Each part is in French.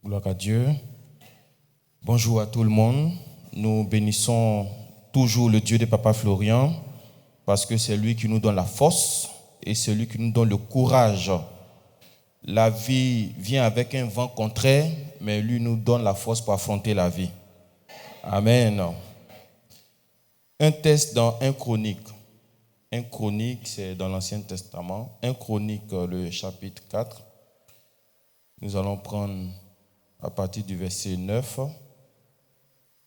Gloire à Dieu. Bonjour à tout le monde. Nous bénissons toujours le Dieu de Papa Florian parce que c'est lui qui nous donne la force et c'est lui qui nous donne le courage. La vie vient avec un vent contraire, mais lui nous donne la force pour affronter la vie. Amen. Un texte dans 1 Chronique. 1 Chronique, c'est dans l'Ancien Testament. 1 Chronique, le chapitre 4. Nous allons prendre à partir du verset 9.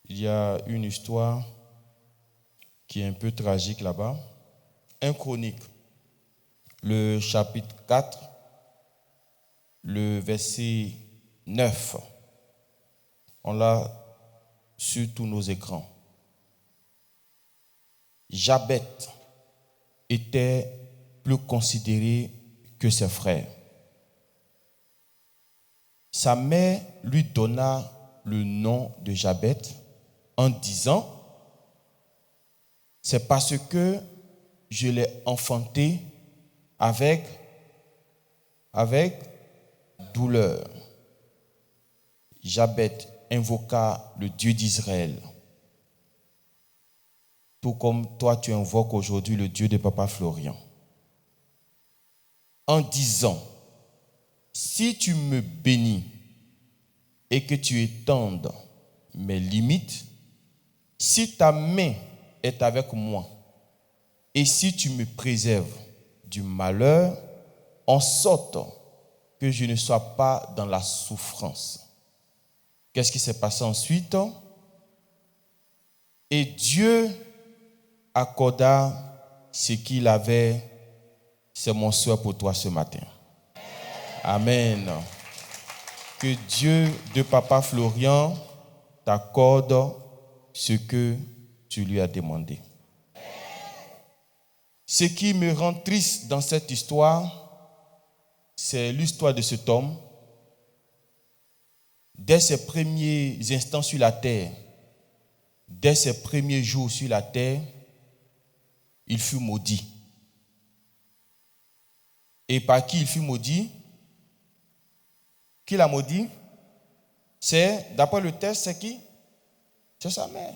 Il y a une histoire qui est un peu tragique là-bas. 1 Chronique, le chapitre 4, le verset 9. On l'a sur tous nos écrans. Jabet était plus considéré que ses frères. Sa mère lui donna le nom de Jabet en disant « C'est parce que je l'ai enfanté avec douleur. » Jabet invoqua le Dieu d'Israël. Tout comme toi tu invoques aujourd'hui le Dieu de Papa Florian. En disant « Si tu me bénis et que tu étendes mes limites, si ta main est avec moi et si tu me préserves du malheur, en sorte que je ne sois pas dans la souffrance. » Qu'est-ce qui s'est passé ensuite? Et Dieu accorda ce qu'il avait. C'est mon souhait pour toi ce matin. Amen. Que Dieu de Papa Florian t'accorde ce que tu lui as demandé. Ce qui me rend triste dans cette histoire, c'est l'histoire de cet homme. Dès ses premiers instants sur la terre, dès ses premiers jours sur la terre, il fut maudit. Et par qui il fut maudit? Qui l'a maudit? C'est, d'après le texte, c'est qui? C'est sa mère.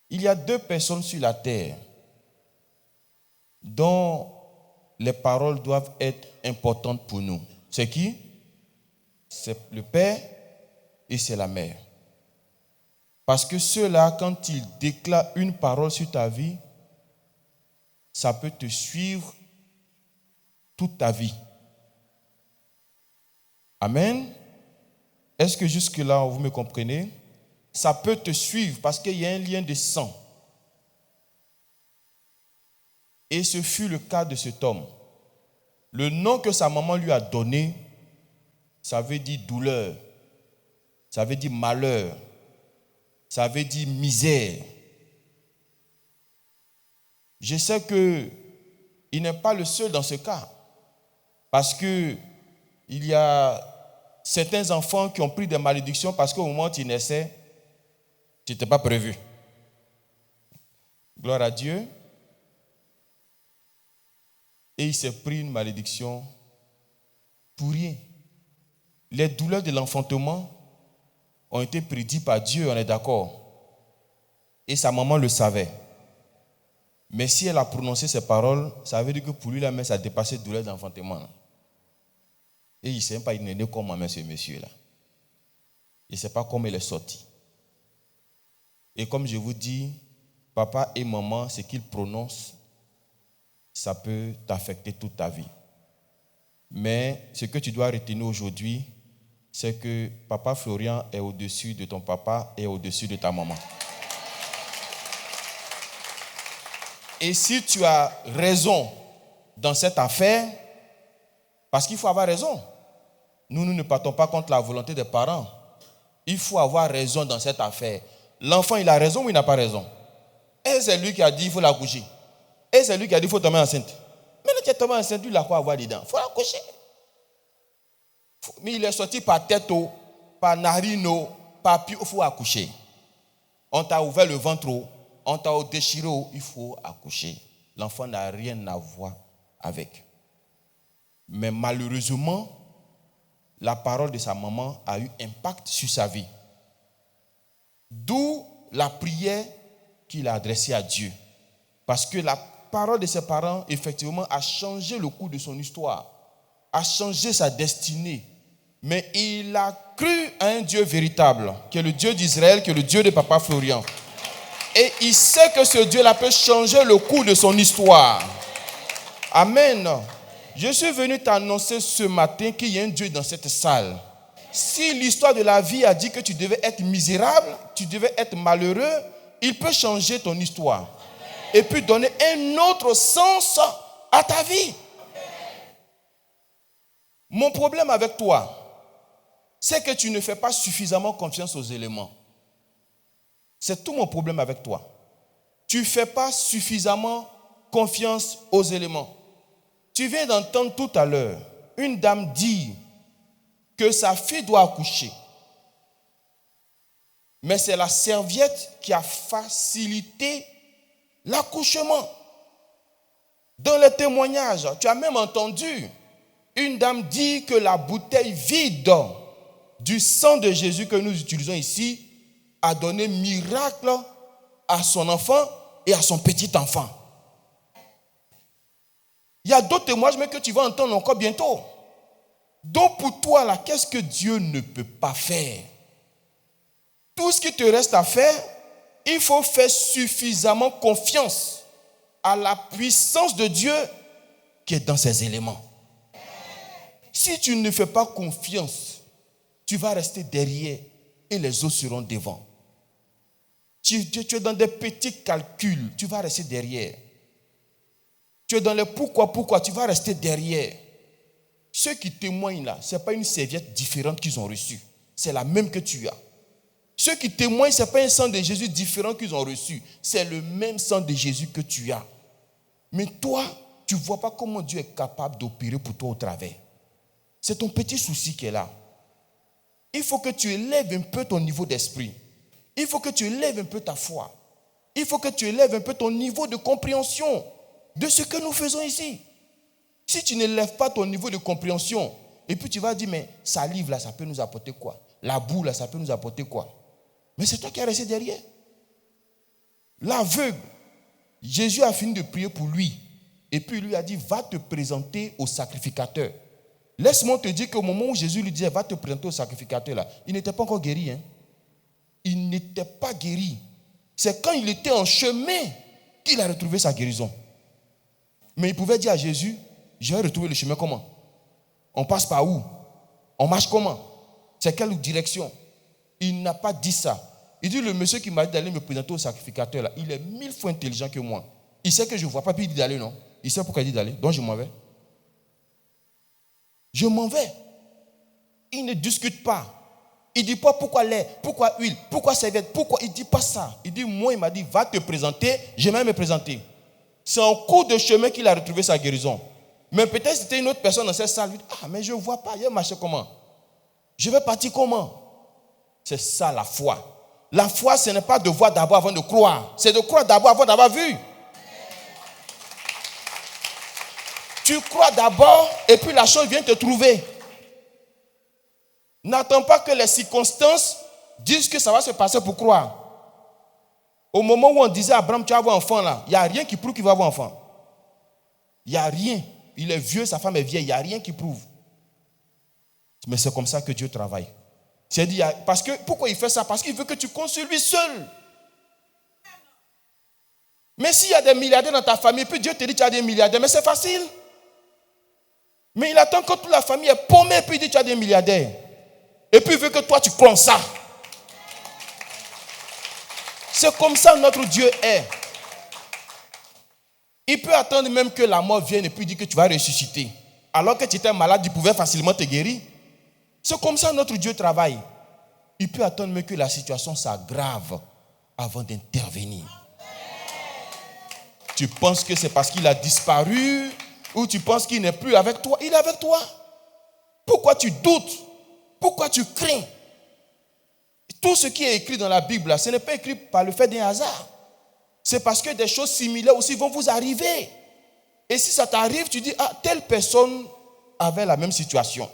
Il y a deux personnes sur la terre dont les paroles doivent être importantes pour nous. C'est qui? C'est le père et c'est la mère. Parce que ceux-là, quand ils déclarent une parole sur ta vie, ça peut te suivre toute ta vie. Amen. Est-ce que jusque-là, vous me comprenez? Ça peut te suivre parce qu'il y a un lien de sang. Et ce fut le cas de cet homme. Le nom que sa maman lui a donné, ça veut dire douleur, ça veut dire malheur, ça veut dire misère. Je sais qu'il n'est pas le seul dans ce cas. Parce que il y a certains enfants qui ont pris des malédictions parce qu'au moment où ils naissaient, tu n'étais pas prévu. Gloire à Dieu. Et il s'est pris une malédiction pour rien. Les douleurs de l'enfantement ont été prédites par Dieu, on est d'accord. Et sa maman le savait. Mais si elle a prononcé ces paroles, ça veut dire que pour lui, la mère, ça a dépassé la douleur d'enfantement. Et il ne sait même pas, il n'est né comme maman, ce monsieur-là. Il ne sait pas comment il est sorti. Et comme je vous dis, papa et maman, ce qu'ils prononcent, ça peut t'affecter toute ta vie. Mais ce que tu dois retenir aujourd'hui, c'est que Papa Florian est au-dessus de ton papa et au-dessus de ta maman. Et si tu as raison dans cette affaire, parce qu'il faut avoir raison. Nous ne partons pas contre la volonté des parents. Il faut avoir raison dans cette affaire. L'enfant, il a raison ou il n'a pas raison? Et c'est lui qui a dit qu'il faut l'accoucher. Et c'est lui qui a dit qu'il faut tomber enceinte. Mais là, tu es tombé enceinte, tu l'as quoi avoir dedans? Il faut l'accoucher. Mais il est sorti par tête, par narine, par pied, il faut accoucher. On t'a ouvert le ventre, on t'a déchiré, il faut accoucher. L'enfant n'a rien à voir avec. Mais malheureusement, la parole de sa maman a eu impact sur sa vie. D'où la prière qu'il a adressée à Dieu. Parce que la parole de ses parents, effectivement, a changé le cours de son histoire, a changé sa destinée. Mais il a cru à un Dieu véritable, qui est le Dieu d'Israël, qui est le Dieu de Papa Florian. Et il sait que ce Dieu-là peut changer le cours de son histoire. Amen. Je suis venu t'annoncer ce matin qu'il y a un Dieu dans cette salle. Si l'histoire de la vie a dit que tu devais être misérable, tu devais être malheureux, il peut changer ton histoire. Et puis donner un autre sens à ta vie. Mon problème avec toi, c'est que tu ne fais pas suffisamment confiance aux éléments. C'est tout mon problème avec toi. Tu ne fais pas suffisamment confiance aux éléments. Tu viens d'entendre tout à l'heure une dame dire que sa fille doit accoucher. Mais c'est la serviette qui a facilité l'accouchement. Dans les témoignages, tu as même entendu une dame dire que la bouteille vide du sang de Jésus que nous utilisons ici a donné miracle à son enfant et à son petit enfant. Il y a d'autres témoignages mais que tu vas entendre encore bientôt. Donc pour toi, là, qu'est-ce que Dieu ne peut pas faire? Tout ce qui te reste à faire, il faut faire suffisamment confiance à la puissance de Dieu qui est dans ces éléments. Si tu ne fais pas confiance, tu vas rester derrière et les autres seront devant. Tu es dans des petits calculs, tu vas rester derrière. Tu es dans les pourquoi, tu vas rester derrière. Ceux qui témoignent là, ce n'est pas une serviette différente qu'ils ont reçue. C'est la même que tu as. Ceux qui témoignent, ce n'est pas un sang de Jésus différent qu'ils ont reçu. C'est le même sang de Jésus que tu as. Mais toi, tu ne vois pas comment Dieu est capable d'opérer pour toi au travers. C'est ton petit souci qui est là. Il faut que tu élèves un peu ton niveau d'esprit. Il faut que tu élèves un peu ta foi. Il faut que tu élèves un peu ton niveau de compréhension de ce que nous faisons ici. Si tu n'élèves pas ton niveau de compréhension, et puis tu vas dire, mais salive là, ça peut nous apporter quoi? La boue là, ça peut nous apporter quoi? Mais c'est toi qui es resté derrière. L'aveugle, Jésus a fini de prier pour lui. Et puis il lui a dit, va te présenter au sacrificateur. Laisse-moi te dire qu'au moment où Jésus lui disait, va te présenter au sacrificateur là, il n'était pas encore guéri. Il n'était pas guéri. C'est quand il était en chemin qu'il a retrouvé sa guérison. Mais il pouvait dire à Jésus, je vais retrouver le chemin comment? On passe par où? On marche comment? C'est quelle direction? Il n'a pas dit ça. Il dit, le monsieur qui m'a dit d'aller me présenter au sacrificateur, là, il est 1000 fois intelligent que moi. Il sait que je ne vois pas, puis il dit d'aller, non? Il sait pourquoi il dit d'aller, donc je m'en vais. Je m'en vais. Il ne discute pas. Il ne dit pas pourquoi lait, pourquoi huile, pourquoi serviette, pourquoi. Il ne dit pas ça. Il dit, moi, il m'a dit, va te présenter, je vais me présenter. C'est en cours de chemin qu'il a retrouvé sa guérison. Mais peut-être c'était une autre personne dans cette salle. Il dit, ah, mais je ne vois pas, il a marché comment? Je vais partir comment? C'est ça la foi. La foi, ce n'est pas de voir d'abord avant de croire. C'est de croire d'abord avant d'avoir vu. Tu crois d'abord et puis la chose vient te trouver. N'attends pas que les circonstances disent que ça va se passer pour croire. Au moment où on disait à Abraham, tu vas avoir un enfant là, il n'y a rien qui prouve qu'il va avoir un enfant. Il n'y a rien. Il est vieux, sa femme est vieille, il n'y a rien qui prouve. Mais c'est comme ça que Dieu travaille. C'est-à-dire, parce que, pourquoi il fait ça? Parce qu'il veut que tu comptes sur lui seul. Mais s'il y a des milliardaires dans ta famille, puis Dieu te dit que tu as des milliardaires, mais c'est facile. Mais il attend que toute la famille est paumée, puis il dit que tu as des milliardaires. Et puis il veut que toi tu comptes ça. C'est comme ça que notre Dieu est. Il peut attendre même que la mort vienne et puis dire que tu vas ressusciter. Alors que tu étais malade, il pouvait facilement te guérir. C'est comme ça que notre Dieu travaille. Il peut attendre même que la situation s'aggrave avant d'intervenir. Tu penses que c'est parce qu'il a disparu ou tu penses qu'il n'est plus avec toi? Il est avec toi. Pourquoi tu doutes? Pourquoi tu crains? Tout ce qui est écrit dans la Bible, ce n'est pas écrit par le fait d'un hasard. C'est parce que des choses similaires aussi vont vous arriver. Et si ça t'arrive, tu dis, ah, telle personne avait la même situation.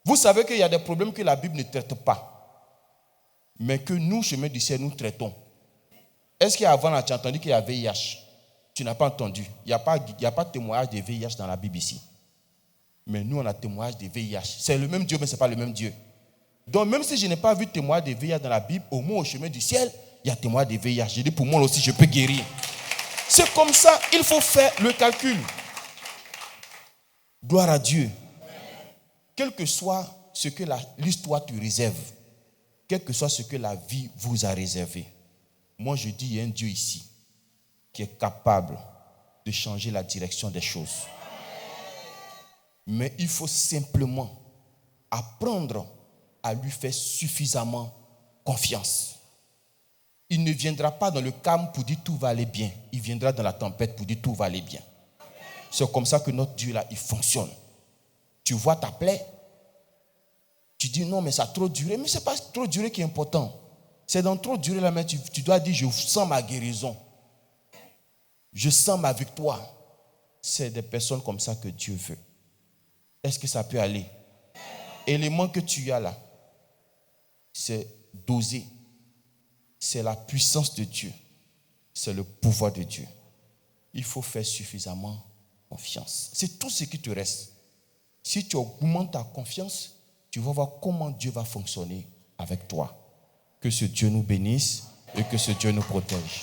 Vous savez qu'il y a des problèmes que la Bible ne traite pas, mais que nous, chemin du ciel, nous traitons. Est-ce qu'avant, tu as entendu qu'il y a VIH? Tu n'as pas entendu. Il n'y a pas de témoignage de VIH dans la Bible ici. Mais nous, on a témoignage de VIH. C'est le même Dieu, mais ce n'est pas le même Dieu. Donc, même si je n'ai pas vu témoignage de VIH dans la Bible, au moins au chemin du ciel, il y a témoignage de VIH. Je dis, pour moi aussi, je peux guérir. C'est comme ça, il faut faire le calcul. Gloire à Dieu. Quel que soit ce que l'histoire te réserve, quel que soit ce que la vie vous a réservé, moi je dis, il y a un Dieu ici qui est capable de changer la direction des choses. Mais il faut simplement apprendre à lui faire suffisamment confiance. Il ne viendra pas dans le calme pour dire tout va aller bien. Il viendra dans la tempête pour dire tout va aller bien. C'est comme ça que notre Dieu là, il fonctionne. Tu vois ta plaie, tu dis non mais ça a trop duré, mais ce n'est pas trop duré qui est important. C'est dans trop duré là, mais tu dois dire je sens ma guérison. Je sens ma victoire. C'est des personnes comme ça que Dieu veut. Est-ce que ça peut aller? L'élément que tu as là, c'est dosé. C'est la puissance de Dieu. C'est le pouvoir de Dieu. Il faut faire suffisamment confiance. C'est tout ce qui te reste. Si tu augmentes ta confiance, tu vas voir comment Dieu va fonctionner avec toi. Que ce Dieu nous bénisse et que ce Dieu nous protège.